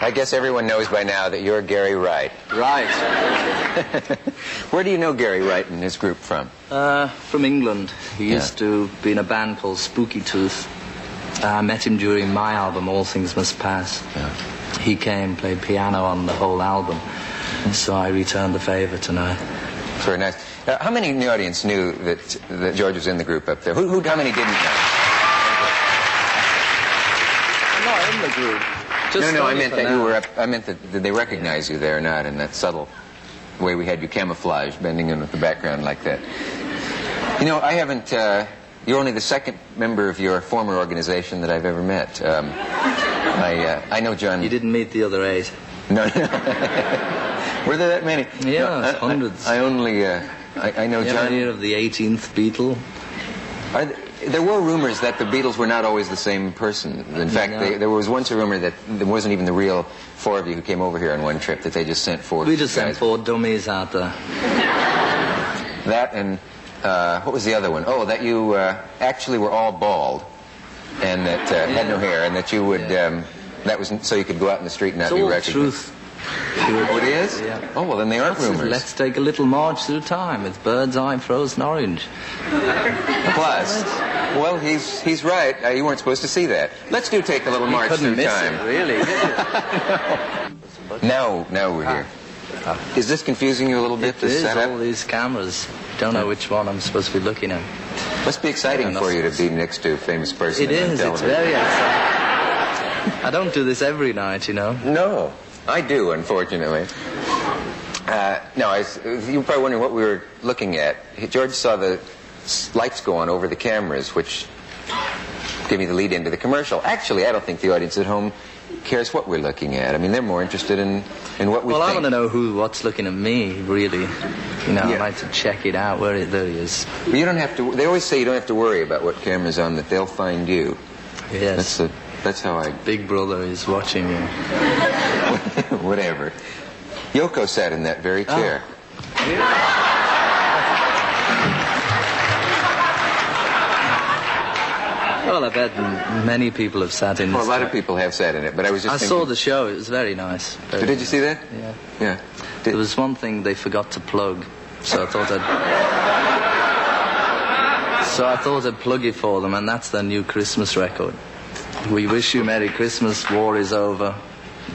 I guess everyone knows by now that you're Gary Wright. Right. Where do you know Gary Wright and his group from? From England. He used to be in a band called Spooky Tooth. I met him during my album, All Things Must Pass. Yeah. He came, played piano on the whole album. So I returned the favor tonight. Very nice. How many in the audience knew that George was in the group up there? How many didn't know? Not in the group. Just No, I meant that you were up. I meant that did they recognize you there or not in that subtle way we had you camouflaged, bending in with the background like that. You know, I haven't. You're only the second member of your former organization that I've ever met. I know John. You didn't meet the other 8. No. Were there that many? Yeah, no, hundreds. I only. I know you John. Idea of the 18th Beatle? There were rumors that the Beatles were not always the same person. In fact, there was once a rumor that there wasn't even the real 4 of you who came over here on one trip, that they just sent 4 We just guys. sent 4 dummies out there. That and, what was the other one? Oh, that you actually were all bald and that had no hair, and that you would, that was so you could go out in the street and not be recognized. It's all truth. Oh, it is? Yeah. Oh, well, then they aren't rumors. Let's take a little march through time with bird's eye frozen orange. Plus, well, he's right. You weren't supposed to see that. Let's take a little march through time. It, really, did you? Now we're here. Is this confusing you a little bit? It is, setup? all these cameras. Don't know which one I'm supposed to be looking at. Must be exciting for you to be next to a famous person. It is. It's very exciting. I don't do this every night, you know. No, I do, unfortunately. You're probably wondering what we were looking at. George saw the lights go on over the cameras, which give me the lead into the commercial. Actually, I don't think the audience at home cares what we're looking at. I mean, they're more interested in what we think. Well, I want to know what's looking at me, really. You know, I'd like to check it out, there it is. Well, you don't have to. They always say you don't have to worry about what camera's on, that they'll find you. Yes. That's how I... Big Brother is watching you. Whatever. Yoko sat in that very chair. Well, I bet many people have sat in this. Well, a lot of people have sat in it, but I was just thinking... saw the show. It was very nice. Did you see that? Yeah. Yeah. There was one thing they forgot to plug, so I thought I'd plug it for them, and that's their new Christmas record. We wish you Merry Christmas, war is over.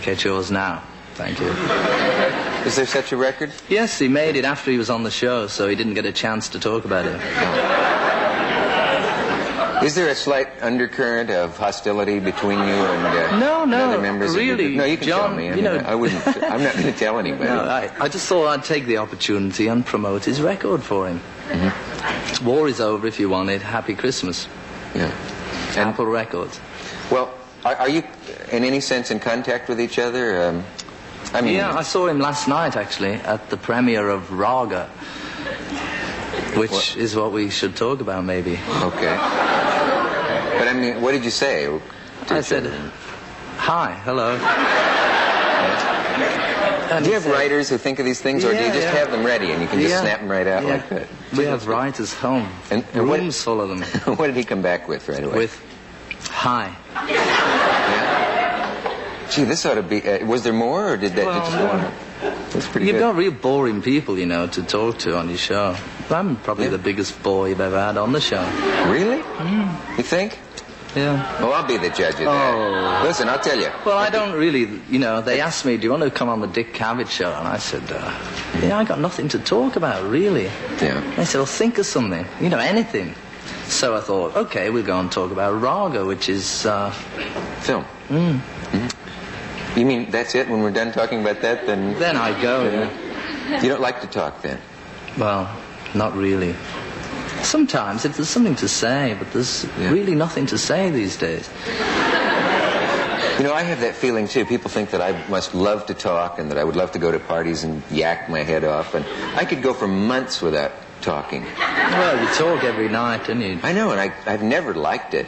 Get yours now. Thank you. Is there such a record? Yes, he made it after he was on the show, so he didn't get a chance to talk about it. Is there a slight undercurrent of hostility between you and other members really, of your... No, you can John, tell me. I mean, I wouldn't... I'm not going to tell anybody. No, I just thought I'd take the opportunity and promote his record for him. Mm-hmm. War is over if you want it. Happy Christmas. Yeah. Apple Records. Well, are you in any sense in contact with each other? Yeah, I saw him last night, actually, at the premiere of Raga, which is what we should talk about, maybe. Okay. But I mean, what did you say? I said, hi, hello. Do you have writers who think of these things, or do you just have them ready and you can just snap them right out like that? We have writers home, and rooms full of them. What did he come back with right away? With, hi. Yeah. Gee, this ought to be... was there more, or did that just... That's pretty good. You've got real boring people, you know, to talk to on your show. I'm probably the biggest bore you've ever had on the show. Really? You think? Yeah. Well, I'll be the judge of that. Oh. Listen, I'll tell you. Well, I don't really, you know, they asked me, do you want to come on the Dick Cavett Show? And I said, I got nothing to talk about, really. Yeah. They said, well, think of something, you know, anything. So I thought, okay, we'll go and talk about Raga, which is... Film. You mean that's it? When we're done talking about that, then... Then I go, yeah. You don't like to talk, then? Well, not really. Sometimes, if there's something to say, but there's really nothing to say these days. You know, I have that feeling, too. People think that I must love to talk and that I would love to go to parties and yak my head off. And I could go for months without talking. Well, you talk every night, don't you? I know, and I've never liked it.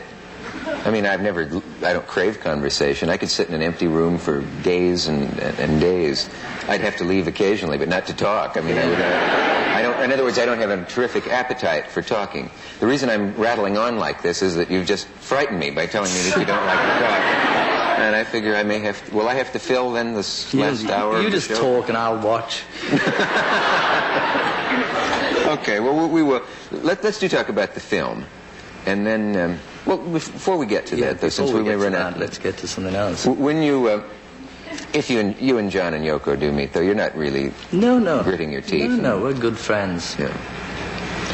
I mean, I don't crave conversation. I could sit in an empty room for days and days. I'd have to leave occasionally, but not to talk. I mean, in other words, I don't have a terrific appetite for talking. The reason I'm rattling on like this is that you've just frightened me by telling me that you don't like to talk. And I figure I may have to, will I have to fill then this last hour You of the just show? talk and I'll watch. Okay, well, we will. Let's do talk about the film. And then, well, before we get to that, though, since we may run out. Let's get to something else. When you, if you and John and Yoko do meet, though, you're not really gritting your teeth. No, we're good friends. Yeah.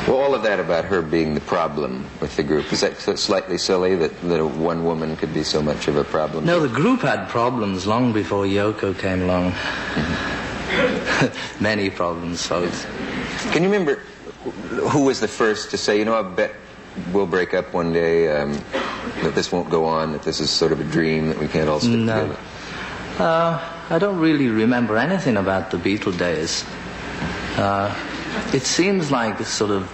Well, all of that about her being the problem with the group, is that slightly silly that one woman could be so much of a problem? No, the group had problems long before Yoko came along. Mm-hmm. Many problems, folks. Can you remember who was the first to say, I bet we'll break up one day, that this won't go on, that this is sort of a dream, that we can't all stick together? I don't really remember anything about the Beatle days. It seems like a sort of,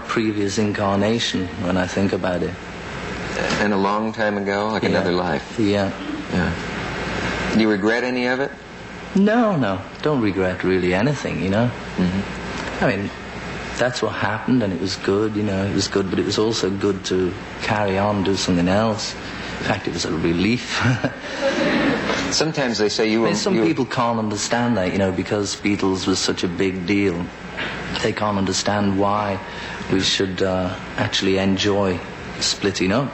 previous incarnation when I think about it. And a long time ago, like another life. Yeah. Do you regret any of it? No. Don't regret really anything, Mm-hmm. I mean, that's what happened and it was good, it was good, but it was also good to carry on, do something else. In fact, it was a relief. Sometimes they say you were... Some people can't understand that, because Beatles was such a big deal. They can't understand why we should actually enjoy splitting up.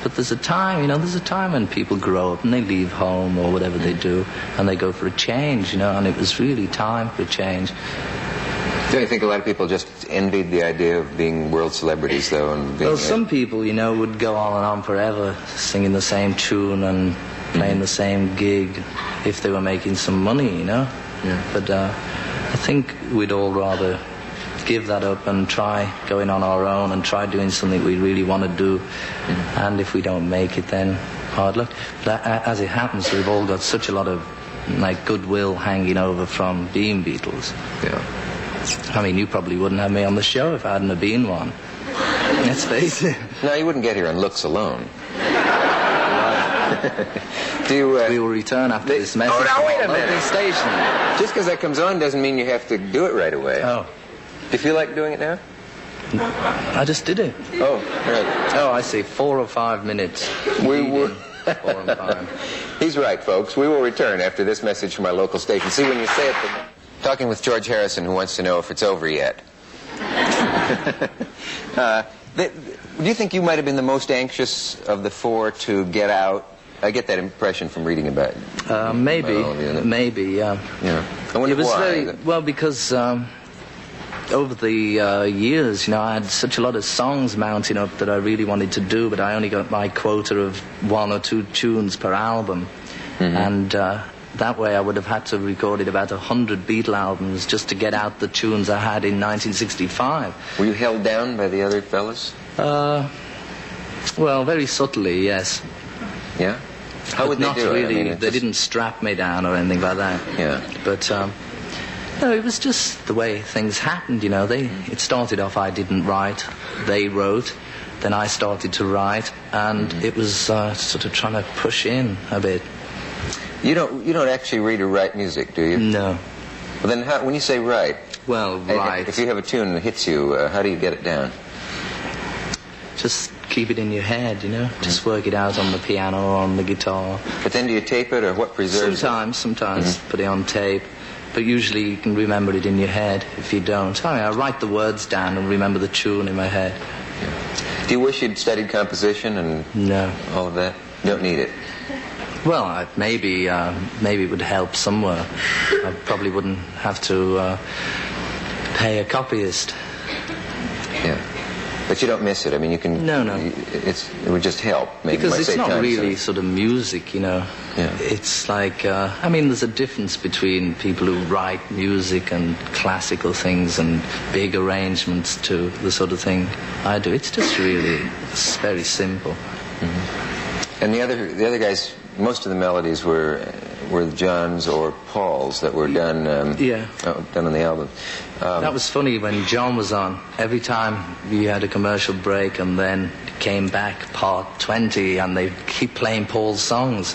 But there's a time, when people grow up and they leave home or whatever they do and they go for a change, and it was really time for a change. Don't you think a lot of people just envied the idea of being world celebrities, though? And being, well, some people, would go on and on forever singing the same tune and playing the same gig if they were making some money, Yeah. But I think we'd all rather give that up and try going on our own and try doing something we really want to do. Mm-hmm. And if we don't make it, then hard luck. But as it happens, we've all got such a lot of goodwill hanging over from being Beatles. Yeah. I mean, you probably wouldn't have me on the show if I hadn't have been one. Let's face it. No, you wouldn't get here on looks alone. We will return after this message. Oh, now, wait a minute. Station. Just because that comes on doesn't mean you have to do it right away. Oh. Do you feel like doing it now? I just did it. Oh, right. Oh, I see. 4 or 5 minutes. We will... 4 and 5. He's right, folks. We will return after this message from our local station. See, when you say it... Talking with George Harrison, who wants to know if it's over yet. Do you think you might have been the most anxious of the four to get out? I get that impression from reading about it. Maybe, yeah. I wonder it was why. well, because over the years, I had such a lot of songs mounting up that I really wanted to do, but I only got my quota of 1 or 2 tunes per album. Mm-hmm. And that way I would have had to have recorded about 100 Beatle albums just to get out the tunes I had in 1965. Were you held down by the other fellas? Well, very subtly, yes. Yeah? How would they do it? Really, I mean, they didn't strap me down or anything like that. Yeah. But, no, it was just the way things happened, It started off I didn't write, they wrote, then I started to write, and it was sort of trying to push in a bit. You don't actually read or write music, do you? No. Well, then when you say write... Well, write... If you have a tune that hits you, how do you get it down? Just keep it in your head, Just work it out on the piano or on the guitar. But then do you tape it, or what preserves it? Sometimes put it on tape. But usually you can remember it in your head. If you don't, I write the words down and remember the tune in my head. Yeah. Do you wish you'd studied composition and all of that? You don't need it. Well, maybe it would help somewhere. I probably wouldn't have to pay a copyist. Yeah. But you don't miss it. I mean, you can... No. It would just help. Maybe because it's not really sort of music, Yeah. It's like... there's a difference between people who write music and classical things and big arrangements to the sort of thing I do. It's just it's very simple. Mm-hmm. And the other guys, most of the melodies were John's or Paul's that were done done on the album. That was funny when John was on. Every time we had a commercial break and then it came back part 20 and they keep playing Paul's songs.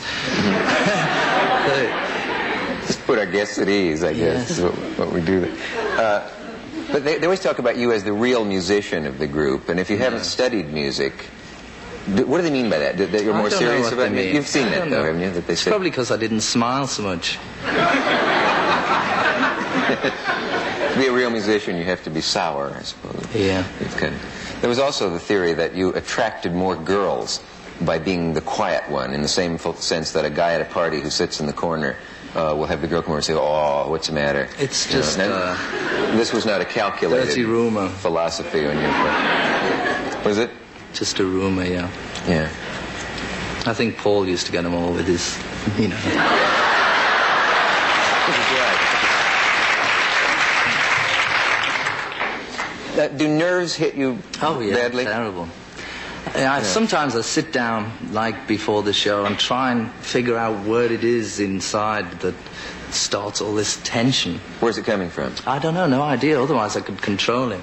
Just put our guests at ease, I guess, is what we do. But they always talk about you as the real musician of the group, and if you haven't studied music, What do they mean by that? That you're more serious about it? You've seen that, though, haven't you? That they it's say... probably because I didn't smile so much. To be a real musician, you have to be sour, I suppose. Yeah. There was also the theory that you attracted more girls by being the quiet one, in the same sense that a guy at a party who sits in the corner will have the girl come over and say, "Oh, what's the matter?" It's just... this was not a calculated dirty rumor. Philosophy on your part. Was it? Just a rumor, yeah. Yeah. I think Paul used to get them all with his, you know... Do nerves hit you badly? Terrible. Sometimes I sit down, like before the show, and try and figure out what it is inside that starts all this tension. Where's it coming from? I don't know, no idea. Otherwise I could control it.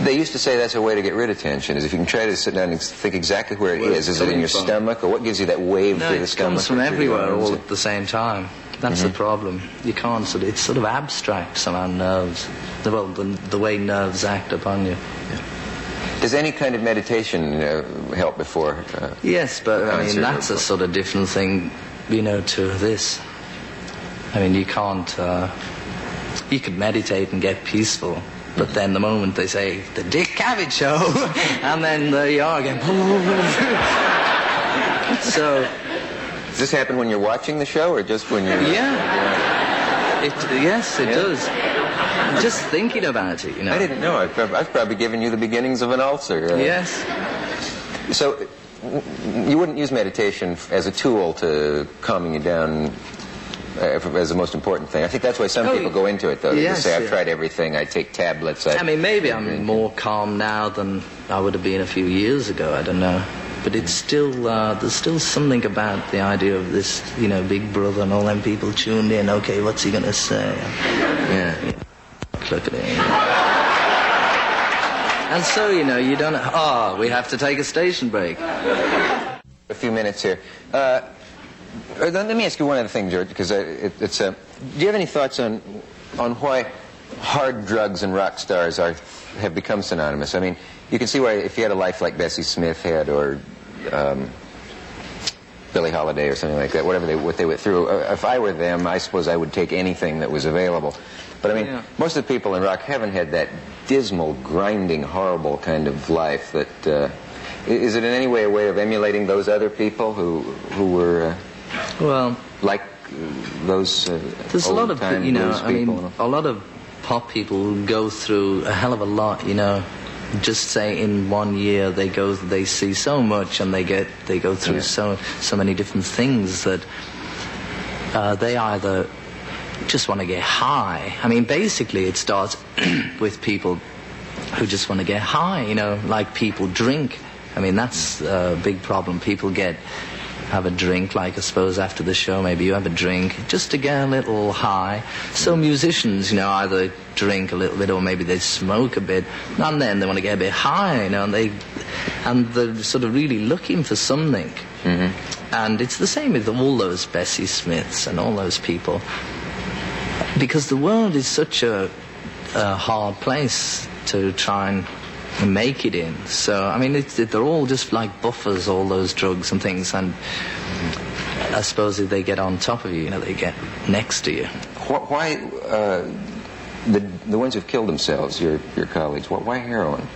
They used to say that's a way to get rid of tension, is if you can try to sit down and think exactly where it is. Is it in your stomach, or what gives you that wave through the stomach? No, it comes from everywhere all at the same time. That's the problem. You can't it's sort of abstract somehow, nerves. Well, the way nerves act upon you. Yeah. Does any kind of meditation help before? Yes, but I mean, that's a sort of different thing, you know, to this. I mean, you can't, you could meditate and get peaceful, but then the moment they say, the Dick Cavett Show, and then there you are again. So... Does this happen when you're watching the show, or just when you're... Yeah. Yes, it does. Just thinking about it, you know. I didn't know. I've probably given you the beginnings of an ulcer. Yes. So, you wouldn't use meditation as a tool to calming you down as the most important thing. I think that's why some people go into it, though. They just say, I've tried everything, I take tablets. I mean, maybe I'm more calm now than I would have been a few years ago, I don't know. But it's still, there's still something about the idea of this, you know, Big Brother and all them people tuned in. Okay, what's he going to say? Yeah. Look at him. And so, you know, you don't... Oh, we have to take a station break. A few minutes here. Let me ask you one other thing, George, because it's do you have any thoughts on why hard drugs and rock stars have become synonymous? I mean, you can see why if you had a life like Bessie Smith had, or Billie Holiday or something like that, what they went through. If I were them, I suppose I would take anything that was available. But I mean, most of the people in rock haven't had that dismal, grinding, horrible kind of life. That is it in any way a way of emulating those other people who were like those there's a lot of, you know, I mean, a lot of pop people go through a hell of a lot, you know. Just say in 1 year they see so much, and they go through so many different things that they either just want to get high. I mean, basically it starts with people who just want to get high, you know, like people drink. I mean, that's a big problem. People have a drink, like I suppose after the show maybe you have a drink just to get a little high. So musicians, you know, either drink a little bit or maybe they smoke a bit, and then they want to get a bit high, you know, and they're sort of really looking for something. And it's the same with all those Bessie Smiths and all those people, because the world is such a hard place to try and make it in. So, I mean, they're all just like buffers, all those drugs and things, and I suppose if they get on top of you, you know, they get next to you. Why the ones who've killed themselves, your colleagues, why heroin?